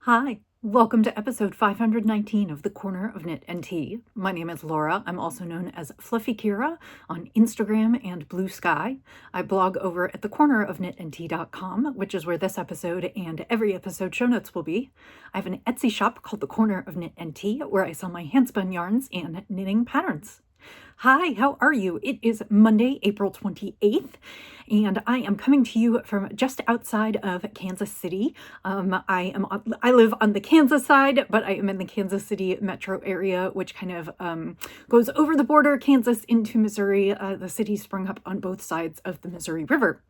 Hi, welcome to episode 519 of The Corner of Knit and Tea. My name is Laura. I'm also known as Fluffy Kira on Instagram and Blue Sky. I blog over at thecornerofknitandtea.com, which is where this episode and every episode show notes will be. I have an Etsy shop called The Corner of Knit and Tea, where I sell my handspun yarns and knitting patterns. Hi, how are you? It is Monday, April 28th, and I am coming to you from just outside of Kansas City. I live on the Kansas side, but I am in the Kansas City metro area, which kind of goes over the border, Kansas into Missouri. The city sprung up on both sides of the Missouri River.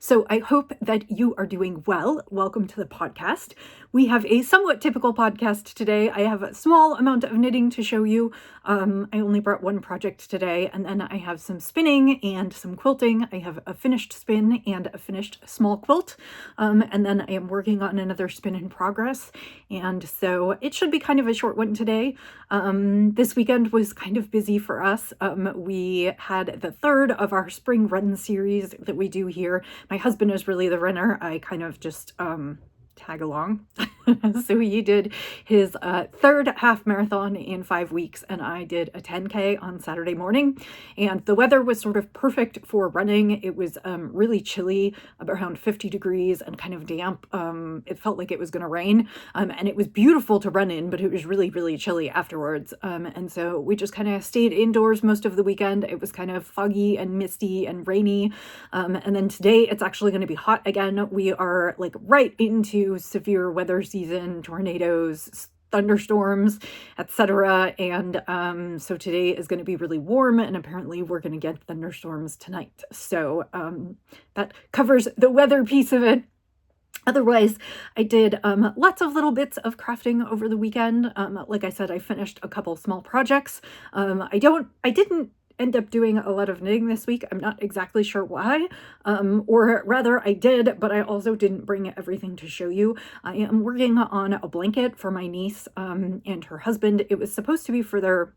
So I hope that you are doing well. Welcome to the podcast. We have a somewhat typical podcast today. I have a small amount of knitting to show you. I only brought one project today, and then I have some spinning and some quilting. I have a finished spin and a finished small quilt, and then I am working on another spin in progress, and so it should be kind of a short one today. This weekend was kind of busy for us. We had the third of our spring run series that we do here. My husband is really the runner. I kind of just tag along. So he did his third half marathon in 5 weeks, and I did a 10K on Saturday morning, and the weather was sort of perfect for running. It was really chilly, around 50 degrees and kind of damp. It felt like it was going to rain, and it was beautiful to run in, but it was really, really chilly afterwards. And so we just kind of stayed indoors most of the weekend. It was kind of foggy and misty and rainy. And then today it's actually going to be hot again. We are like right into severe weather season, tornadoes, thunderstorms, etc. And so today is going to be really warm, and apparently we're going to get thunderstorms tonight. So that covers the weather piece of it. Otherwise, I did lots of little bits of crafting over the weekend. Like I said, I finished a couple small projects. I didn't end up doing a lot of knitting this week. I'm not exactly sure why, or rather I did, but I also didn't bring everything to show you. I am working on a blanket for my niece and her husband. It was supposed to be for their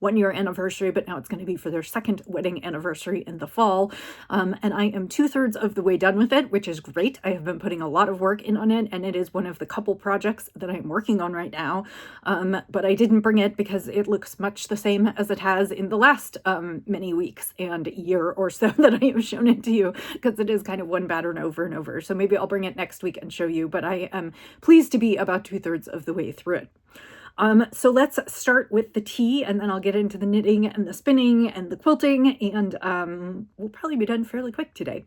1-year anniversary, but now it's going to be for their second wedding anniversary in the fall. And I am 2/3 of the way done with it, which is great. I have been putting a lot of work in on it, and it is one of the couple projects that I'm working on right now. But I didn't bring it because it looks much the same as it has in the last many weeks and year or so that I have shown it to you, because it is kind of one pattern over and over. So maybe I'll bring it next week and show you, but I am pleased to be about 2/3 of the way through it. So let's start with the tea, and then I'll get into the knitting and the spinning and the quilting, and we'll probably be done fairly quick today.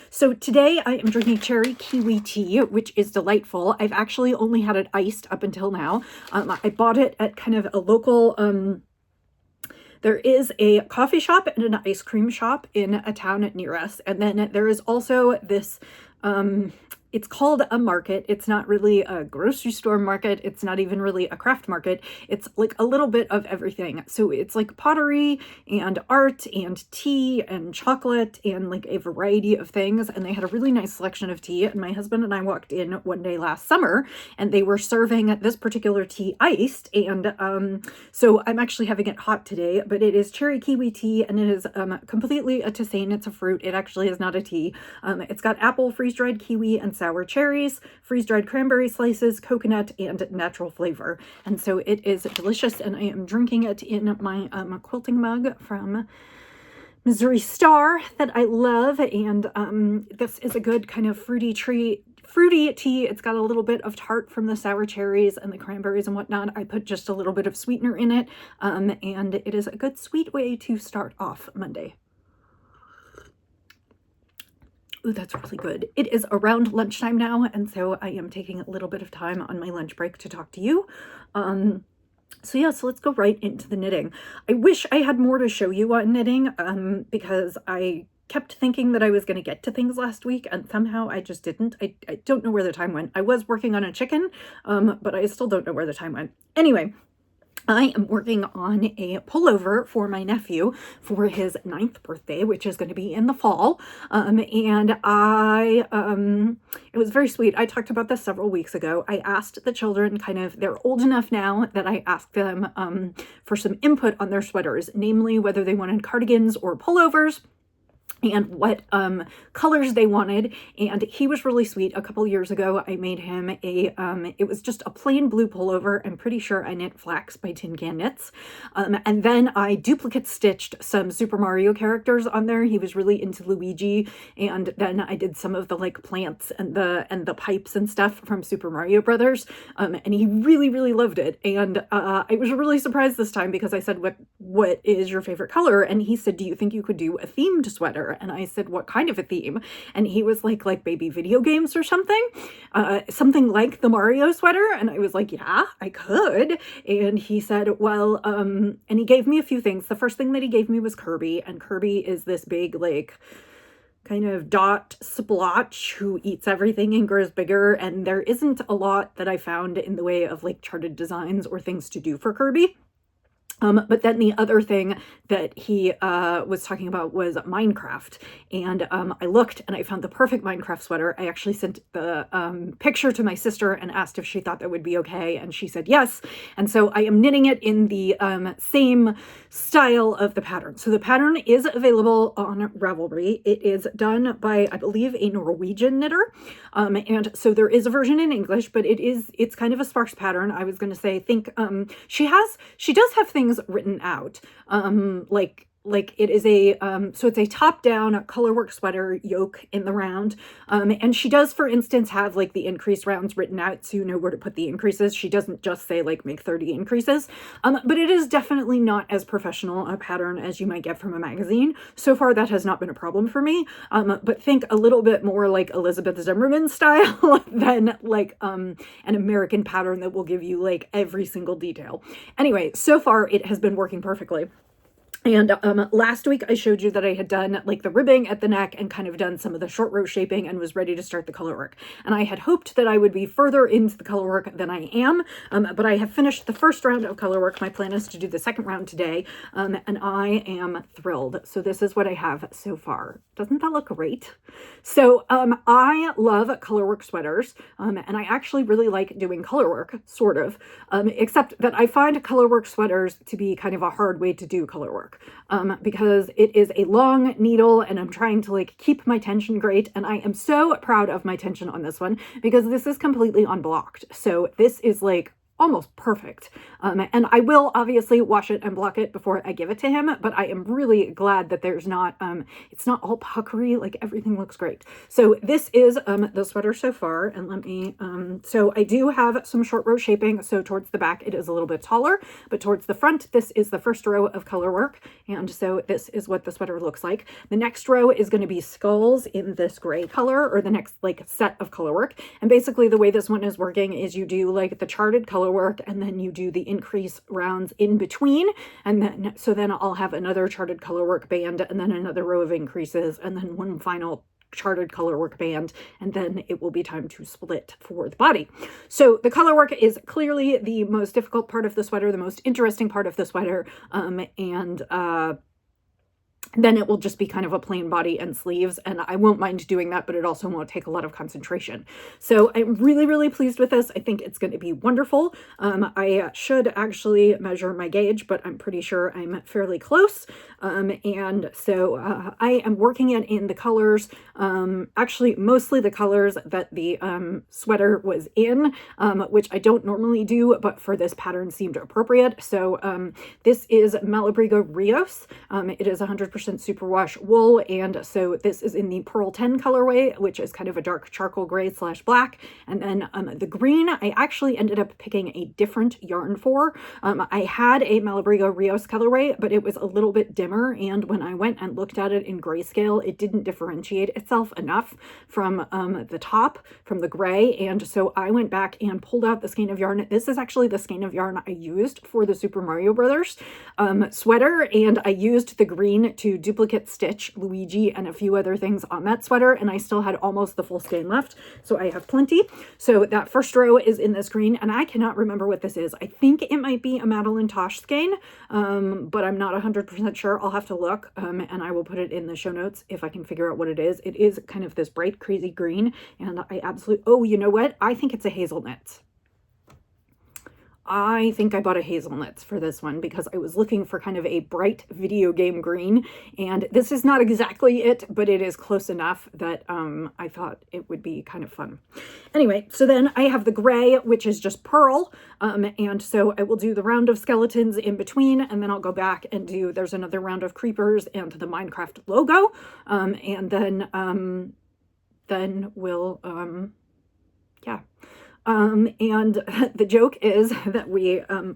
So today I am drinking cherry kiwi tea, which is delightful. I've actually only had it iced up until now. I bought it at kind of a local, there is a coffee shop and an ice cream shop in a town near us, and then there is also this it's called a market. It's not really a grocery store market. It's not even really a craft market. It's like a little bit of everything. So it's like pottery and art and tea and chocolate and like a variety of things. And they had a really nice selection of tea. And my husband and I walked in one day last summer, and they were serving this particular tea iced. And so I'm actually having it hot today, but it is cherry kiwi tea, and it is completely a tisane. It's a fruit. It actually is not a tea. It's got apple, freeze-dried kiwi, and sour cherries, freeze-dried cranberry slices, coconut, and natural flavor. And so it is delicious, and I am drinking it in my quilting mug from Missouri Star that I love. And this is a good kind of fruity tea. It's got a little bit of tart from the sour cherries and the cranberries and whatnot. I put just a little bit of sweetener in it, and it is a good sweet way to start off Monday. Ooh, that's really good. It is around lunchtime now, and so I am taking a little bit of time on my lunch break to talk to you. So let's go right into the knitting. I wish I had more to show you on knitting, because I kept thinking that I was going to get to things last week, and somehow I just didn't. I don't know where the time went. I was working on a chicken, but I still don't know where the time went. Anyway, I am working on a pullover for my nephew for his 9th birthday, which is going to be in the fall. And it was very sweet. I talked about this several weeks ago. I asked the children they're old enough now that I asked them for some input on their sweaters, namely whether they wanted cardigans or pullovers. and what colors they wanted. And he was really sweet. A couple years ago, I made him a, it was just a plain blue pullover. I'm pretty sure I knit Flax by Tin Can Knits. And then I duplicate stitched some Super Mario characters on there. He was really into Luigi. And then I did some of the like plants and the pipes and stuff from Super Mario Brothers. And he really, really loved it. And I was really surprised this time because I said, what is your favorite color? And he said, do you think you could do a themed sweater? And I said, what kind of a theme? And he was like baby video games or something, something like the Mario sweater. And I was like, yeah, I could. And he said, well, and he gave me a few things. The first thing that he gave me was Kirby, and Kirby is this big, like, kind of dot splotch who eats everything and grows bigger. And there isn't a lot that I found in the way of like charted designs or things to do for Kirby. But then the other thing that he was talking about was Minecraft. And I looked and I found the perfect Minecraft sweater. I actually sent the picture to my sister and asked if she thought that would be okay. And she said yes. And so I am knitting it in the same style of the pattern. So the pattern is available on Ravelry. It is done by, I believe, a Norwegian knitter. And so there is a version in English, but it's kind of a sparse pattern. I was going to say, she does have things written out, like it is a, so it's a top-down colorwork sweater yoke in the round. And she does, for instance, have like the increase rounds written out so you know where to put the increases. She doesn't just say like make 30 increases. But it is definitely not as professional a pattern as you might get from a magazine. So far, that has not been a problem for me. But think a little bit more like Elizabeth Zimmerman style than like an American pattern that will give you like every single detail. Anyway, so far it has been working perfectly. And last week I showed you that I had done like the ribbing at the neck and kind of done some of the short row shaping and was ready to start the color work. And I had hoped that I would be further into the color work than I am, but I have finished the first round of color work. My plan is to do the second round today, and I am thrilled. So this is what I have so far. Doesn't that look great? So I love color work sweaters, and I actually really like doing color work, sort of, except that I find color work sweaters to be kind of a hard way to do color work. Because it is a long needle and I'm trying to like keep my tension great, and I am so proud of my tension on this one because this is completely unblocked. So this is like almost perfect. And I will obviously wash it and block it before I give it to him, but I am really glad that there's not, it's not all puckery, like everything looks great. So this is the sweater so far, and let me, so I do have some short row shaping, so towards the back it is a little bit taller, but towards the front, this is the first row of color work, and so this is what the sweater looks like. The next row is going to be skulls in this gray color, or the next like set of color work, and basically the way this one is working is you do like the charted color work, and then you do the increase rounds in between, and then so then I'll have another charted color work band, and then another row of increases, and then one final charted color work band, and then it will be time to split for the body. So the color work is clearly the most difficult part of the sweater, the most interesting part of the sweater, and then it will just be kind of a plain body and sleeves, and I won't mind doing that, but it also won't take a lot of concentration. So I'm really, really pleased with this. I think it's going to be wonderful. I should actually measure my gauge, but I'm pretty sure I'm fairly close. And so I am working it in the colors, actually mostly the colors that the sweater was in, which I don't normally do, but for this pattern seemed appropriate. So this is Malabrigo Rios. It is 100% superwash wool, and so this is in the Pearl 10 colorway, which is kind of a dark charcoal gray / black. And then the green, I actually ended up picking a different yarn for. I had a Malabrigo Rios colorway, but it was a little bit dimmer, and when I went and looked at it in grayscale, it didn't differentiate itself enough from the top, from the gray, and so I went back and pulled out the skein of yarn. This is actually the skein of yarn I used for the Super Mario Brothers sweater, and I used the green to duplicate stitch Luigi and a few other things on that sweater, and I still had almost the full skein left, so I have plenty. So that first row is in this green, and I cannot remember what this is. I think it might be a Madeline Tosh skein, but I'm not 100% sure. I'll have to look, and I will put it in the show notes if I can figure out what it is. It is kind of this bright, crazy green, and I absolutely, oh, you know what? I think it's a hazelnut. I think I bought a hazelnuts for this one because I was looking for kind of a bright video game green, and this is not exactly it, but it is close enough that I thought it would be kind of fun. Anyway, so then I have the gray, which is just pearl, and so I will do the round of skeletons in between, and then I'll go back and do, there's another round of creepers and the Minecraft logo, and then we'll, yeah. And the joke is that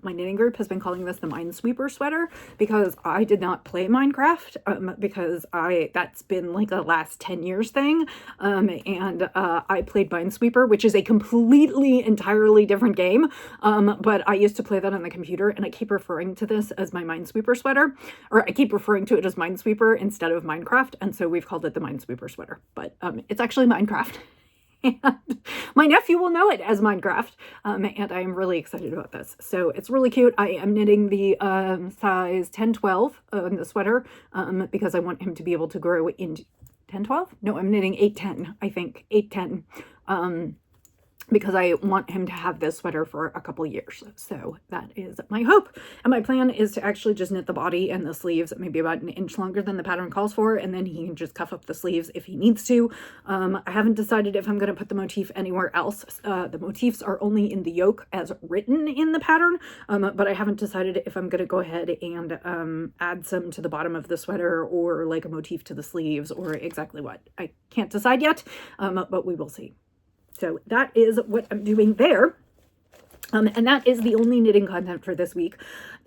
my knitting group has been calling this the Minesweeper sweater because I did not play Minecraft, because that's been like a last 10 years thing. And I played Minesweeper, which is a entirely different game. But I used to play that on the computer, and I keep referring to this as my Minesweeper sweater, or I keep referring to it as Minesweeper instead of Minecraft. And so we've called it the Minesweeper sweater, but it's actually Minecraft. And my nephew will know it as Minecraft, and I am really excited about this. So it's really cute. I am knitting the size 10-12 in the sweater because I want him to be able to grow into 10-12? No, I'm knitting 8-10, I think. 8-10. Because I want him to have this sweater for a couple years. So that is my hope. And my plan is to actually just knit the body and the sleeves maybe about an inch longer than the pattern calls for, and then he can just cuff up the sleeves if he needs to. I haven't decided if I'm going to put the motif anywhere else. The motifs are only in the yoke as written in the pattern, but I haven't decided if I'm going to go ahead and add some to the bottom of the sweater or like a motif to the sleeves or exactly what. I can't decide yet, but we will see. So that is what I'm doing there. And that is the only knitting content for this week.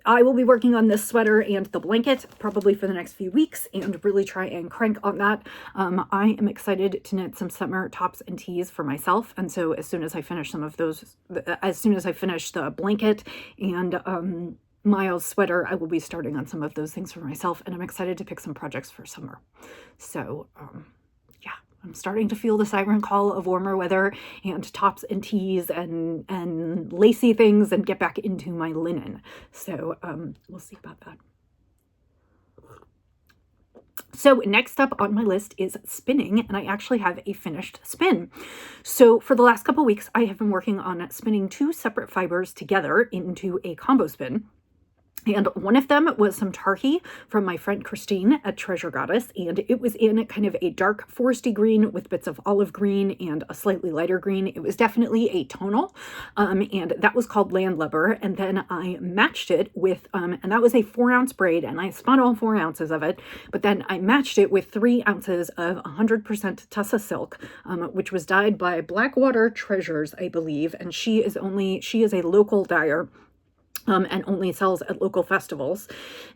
I will be working on this sweater and the blanket probably for the next few weeks and really try and crank on that. I am excited to knit some summer tops and tees for myself. And so as soon as I finish some of those, as soon as I finish the blanket and Miles' sweater, I will be starting on some of those things for myself. And I'm excited to pick some projects for summer. So, yeah, I'm starting to feel the siren call of warmer weather and tops and tees and lacy things and get back into my linen. So we'll see about that. So next up on my list is spinning, and I actually have a finished spin. So for the last couple weeks, I have been working on spinning 2 separate fibers together into a combo spin. And one of them was some tarhi from my friend Christine at Treasure Goddess, and it was in kind of a dark foresty green with bits of olive green and a slightly lighter green. It was definitely a tonal, and that was called Landlubber. And then I matched it with, and that was a 4-ounce braid, and I spun all 4 ounces of it, but then I matched it with 3 ounces of 100% Tussa silk, which was dyed by Blackwater Treasures, I believe, and she is a local dyer. And only sells at local festivals.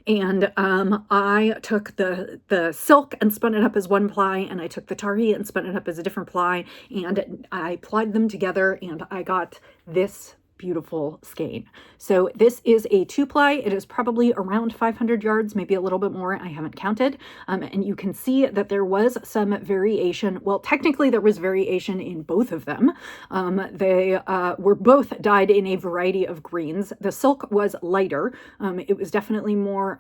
And I took the silk and spun it up as 1 ply, and I took the tarhi and spun it up as a different ply, and I plied them together, and I got this beautiful skein. So this is a 2-ply. It is probably around 500 yards, maybe a little bit more. I haven't counted. And you can see that there was some variation. Well, technically there was variation in both of them. They were both dyed in a variety of greens. The silk was lighter. It was definitely more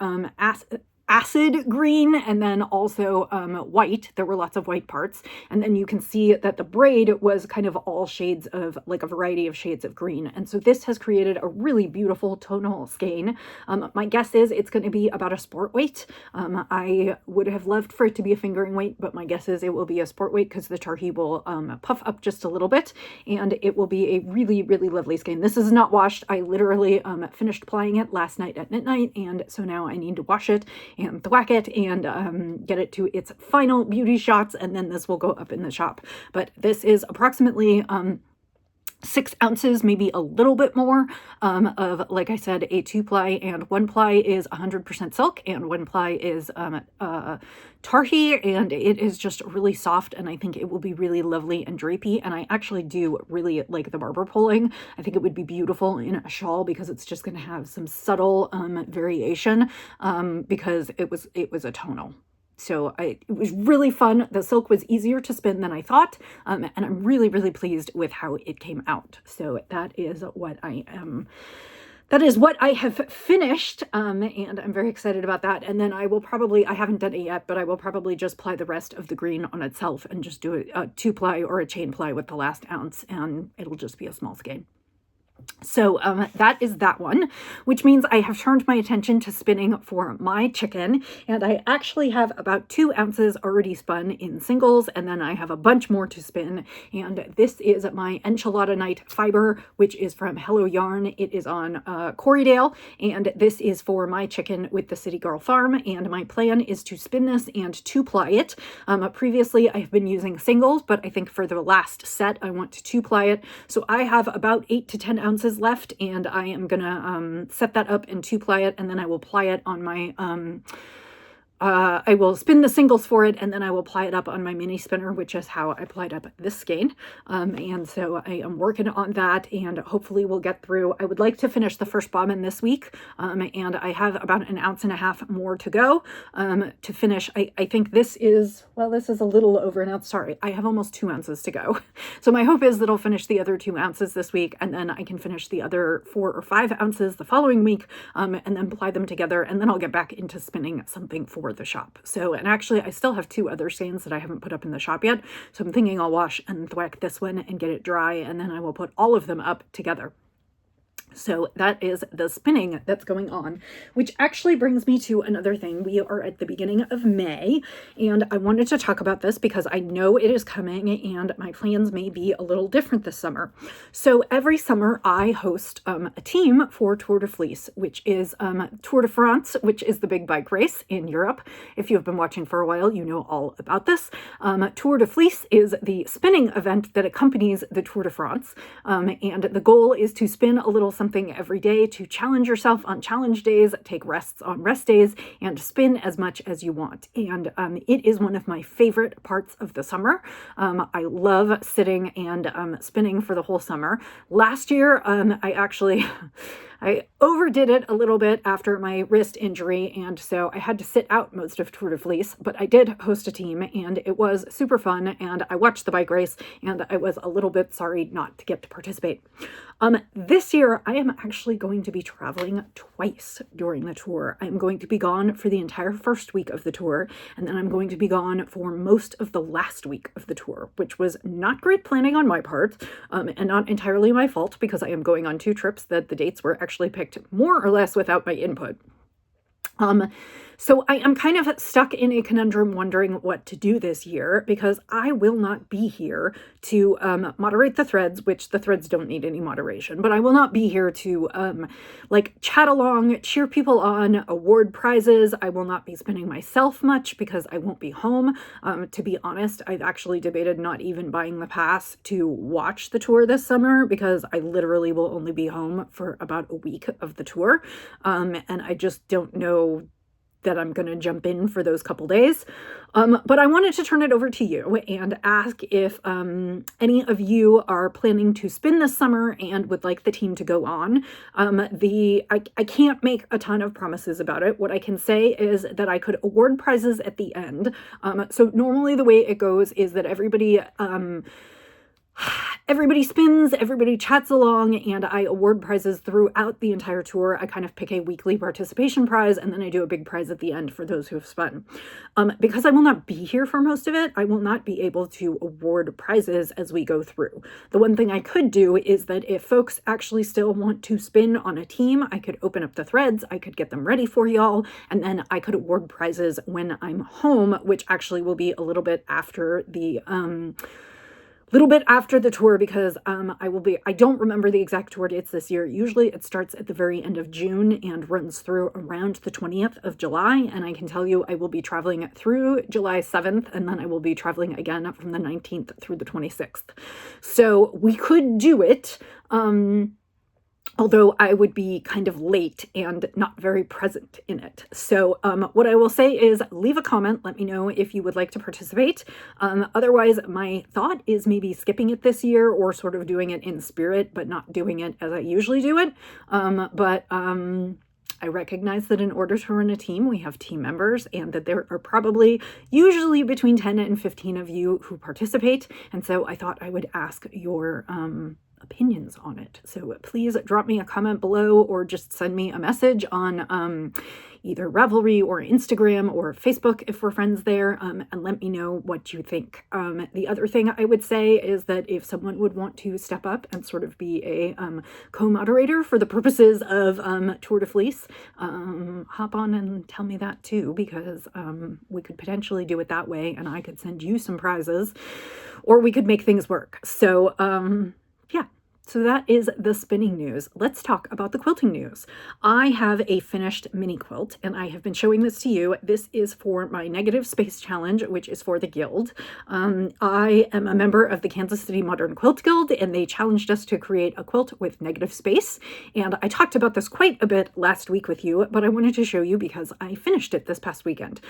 acid green, and then also white. There were lots of white parts, and then you can see that the braid was kind of all shades of, like, a variety of shades of green. And so this has created a really beautiful tonal skein. My guess is it's going to be about a sport weight. I would have loved for it to be a fingering weight, but my guess is it will be a sport weight because the tarhi will puff up just a little bit, and it will be a really, really lovely skein. This is not washed. I literally finished plying it last night at midnight, and so now I need to wash it and thwack it and get it to its final beauty shots, and then this will go up in the shop. But this is approximately 6 ounces, maybe a little bit more, of, like I said, a 2-ply, and 1 ply is 100% silk and 1 ply is tarhi, and it is just really soft, and I think it will be really lovely and drapey. And I actually do really like the barber pulling. I think it would be beautiful in a shawl because it's just going to have some subtle variation because it was a tonal. So it was really fun. The silk was easier to spin than I thought, and I'm really, really pleased with how it came out. So that is what I am. That is what I have finished, and I'm very excited about that. And then I haven't done it yet, but I will probably just ply the rest of the green on itself and just do a 2-ply or a chain ply with the last ounce, and it'll just be a small skein. So that is that one, which means I have turned my attention to spinning for my chicken, and I actually have about 2 ounces already spun in singles, and then I have a bunch more to spin, and this is my enchilada night fiber, which is from Hello Yarn. It is on Corriedale, and this is for my chicken with the City Girl Farm, and my plan is to spin this and 2-ply it. Previously, I've been using singles, but I think for the last set, I want to 2-ply it, so I have about 8 to 10 ounces left, and I am gonna set that up and 2-ply it, and then I will ply it on my I will spin the singles for it, and then I will ply it up on my mini spinner, which is how I plied up this skein. And so I am working on that, and hopefully we'll get through. I would like to finish the first bobbin this week, and I have about 1.5 ounces more to go to finish. I think this is, well, this is a little over an ounce. Sorry, I have almost 2 ounces to go. So my hope is that I'll finish the other 2 ounces this week, and then I can finish the other 4 or 5 ounces the following week, and then ply them together, and then I'll get back into spinning something for the shop. So, and actually I still have 2 other skeins that I haven't put up in the shop yet. So I'm thinking I'll wash and thwack this one and get it dry, and then I will put all of them up together. So that is the spinning that's going on, which actually brings me to another thing. We are at the beginning of May, and I wanted to talk about this because I know it is coming and my plans may be a little different this summer. So every summer I host a team for Tour de Fleece, which is Tour de France, which is the big bike race in Europe. If you've been watching for a while, you know all about this. Tour de Fleece is the spinning event that accompanies the Tour de France, and the goal is to spin a little something every day to challenge yourself on challenge days, take rests on rest days, and spin as much as you want. And it is one of my favorite parts of the summer. I love sitting and spinning for the whole summer. Last year, I overdid it a little bit after my wrist injury, and so I had to sit out most of Tour de Fleece, but I did host a team, and it was super fun, and I watched the bike race, and I was a little bit sorry not to get to participate. This year, I am actually going to be traveling twice during the tour. I'm going to be gone for the entire first week of the tour, and then I'm going to be gone for most of the last week of the tour, which was not great planning on my part, and not entirely my fault because I am going on 2 trips that the dates were actually picked more or less without my input. So I am kind of stuck in a conundrum wondering what to do this year because I will not be here to moderate the threads, which the threads don't need any moderation, but I will not be here to like chat along, cheer people on, award prizes. I will not be spinning myself much because I won't be home. To be honest, I've actually debated not even buying the pass to watch the tour this summer because I literally will only be home for about a week of the tour. And I just don't know that I'm going to jump in for those couple days. But I wanted to turn it over to you and ask if any of you are planning to spin this summer and would like the team to go on. I can't make a ton of promises about it. What I can say is that I could award prizes at the end. So normally the way it goes is that everybody spins, everybody chats along, and I award prizes throughout the entire tour. I kind of pick a weekly participation prize, and then I do a big prize at the end for those who have spun. Because I will not be here for most of it, I will not be able to award prizes as we go through. The one thing I could do is that if folks actually still want to spin on a team, I could open up the threads, I could get them ready for y'all, and then I could award prizes when I'm home, which actually will be a little bit after the tour because I don't remember the exact tour dates this year. Usually it starts at the very end of June and runs through around the 20th of July. And I can tell you I will be traveling through July 7th, and then I will be traveling again from the 19th through the 26th. So we could do it. Although I would be kind of late and not very present in it. So what I will say is leave a comment. Let me know if you would like to participate. Otherwise, my thought is maybe skipping it this year or sort of doing it in spirit, but not doing it as I usually do it. I recognize that in order to run a team, we have team members and that there are probably usually between 10 and 15 of you who participate. And so I thought I would ask your opinions on it. So please drop me a comment below or just send me a message on either Ravelry or Instagram or Facebook if we're friends there, and let me know what you think. The other thing I would say is that if someone would want to step up and sort of be a co-moderator for the purposes of Tour de Fleece, hop on and tell me that too, because we could potentially do it that way and I could send you some prizes, or we could make things work. So yeah. So that is the spinning news. Let's talk about the quilting news. I have a finished mini quilt and I have been showing this to you. This is for my negative space challenge, which is for the Guild. I am a member of the Kansas City Modern Quilt Guild and they challenged us to create a quilt with negative space. And I talked about this quite a bit last week with you, but I wanted to show you because I finished it this past weekend.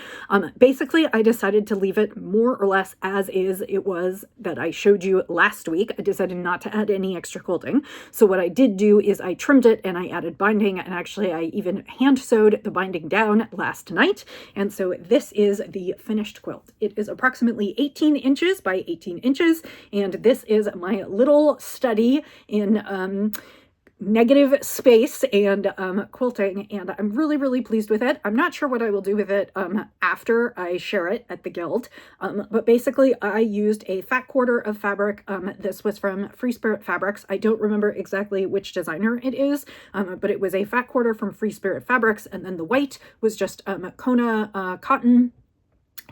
Basically, I decided to leave it more or less as is it was that I showed you last week. I decided not to add any extra quilting. So what I did do is I trimmed it and I added binding, and actually I even hand sewed the binding down last night. And so this is the finished quilt. It is approximately 18 inches by 18 inches. And this is my little study in negative space and quilting, and I'm really pleased with it. I'm not sure what I will do with it after I share it at the Guild, but basically I used a fat quarter of fabric. This was from Free Spirit Fabrics. I don't remember exactly which designer it is, but it was a fat quarter from Free Spirit Fabrics, and then the white was just Kona cotton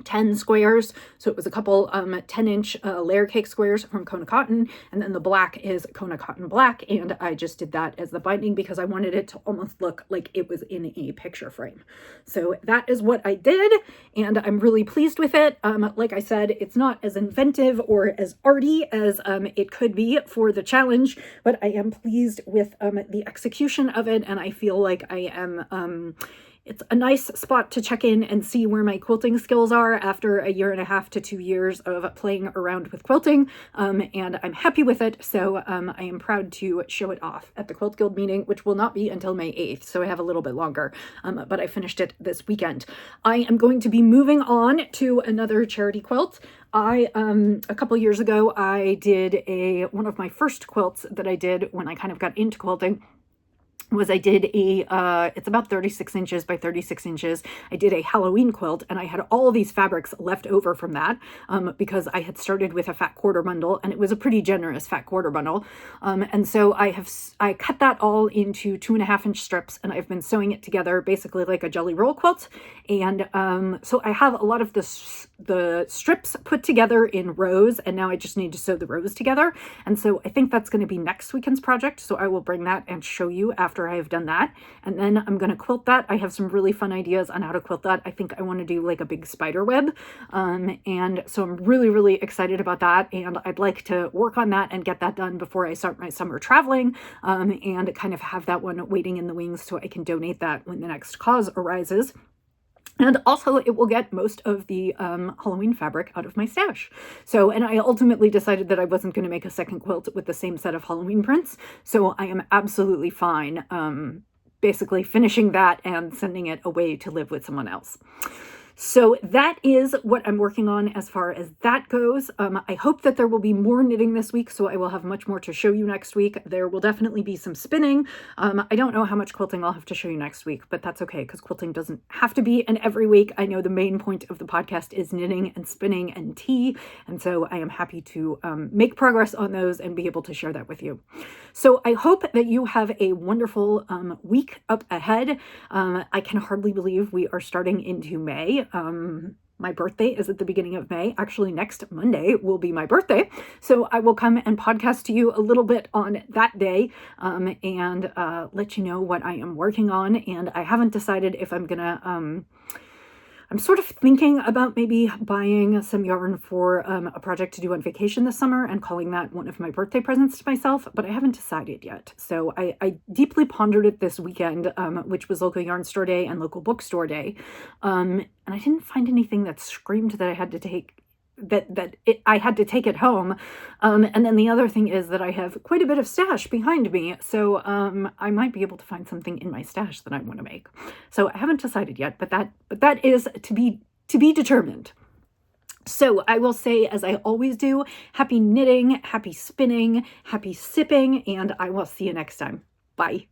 10 squares. So it was a couple 10-inch layer cake squares from Kona Cotton, and then the black is Kona Cotton Black, and I just did that as the binding because I wanted it to almost look like it was in a picture frame. So that is what I did, and I'm really pleased with it. Like I said, it's not as inventive or as arty as it could be for the challenge, but I am pleased with the execution of it, and I feel like I am it's a nice spot to check in and see where my quilting skills are after 1.5 to 2 years of playing around with quilting, and I'm happy with it, so I am proud to show it off at the Quilt Guild meeting, which will not be until May 8th, so I have a little bit longer, but I finished it this weekend. I am going to be moving on to another charity quilt. A couple years ago, I did one of my first quilts that I did when I kind of got into quilting was I did it's about 36 inches by 36 inches. I did a Halloween quilt, and I had all of these fabrics left over from that because I had started with a fat quarter bundle, and it was a pretty generous fat quarter bundle. And so I cut that all into 2.5-inch strips, and I've been sewing it together basically like a jelly roll quilt. And so I have a lot of the strips put together in rows, and now I just need to sew the rows together. And so I think that's going to be next weekend's project. So I will bring that and show you after I have done that. And then I'm going to quilt that. I have some really fun ideas on how to quilt that. I think I want to do like a big spider web. And so I'm really excited about that. And I'd like to work on that and get that done before I start my summer traveling, and kind of have that one waiting in the wings so I can donate that when the next cause arises. And also it will get most of the Halloween fabric out of my stash. So, and I ultimately decided that I wasn't going to make a second quilt with the same set of Halloween prints. So I am absolutely fine basically finishing that and sending it away to live with someone else. So that is what I'm working on as far as that goes. I hope that there will be more knitting this week, so I will have much more to show you next week. There will definitely be some spinning. I don't know how much quilting I'll have to show you next week, but that's okay because quilting doesn't have to be an every week. I know the main point of the podcast is knitting and spinning and tea, and so I am happy to make progress on those and be able to share that with you. So I hope that you have a wonderful week up ahead. I can hardly believe we are starting into May. My birthday is at the beginning of May. Actually, next Monday will be my birthday. So I will come and podcast to you a little bit on that day, and let you know what I am working on. And I haven't decided if I'm gonna, I'm sort of thinking about maybe buying some yarn for a project to do on vacation this summer and calling that one of my birthday presents to myself, but I haven't decided yet. So I deeply pondered it this weekend, which was local yarn store day and local bookstore day. And I didn't find anything that screamed that I had to take I had to take it home. And then the other thing is that I have quite a bit of stash behind me. So I might be able to find something in my stash that I want to make. So I haven't decided yet, but that is to be determined. So I will say, as I always do, happy knitting, happy spinning, happy sipping, and I will see you next time. Bye.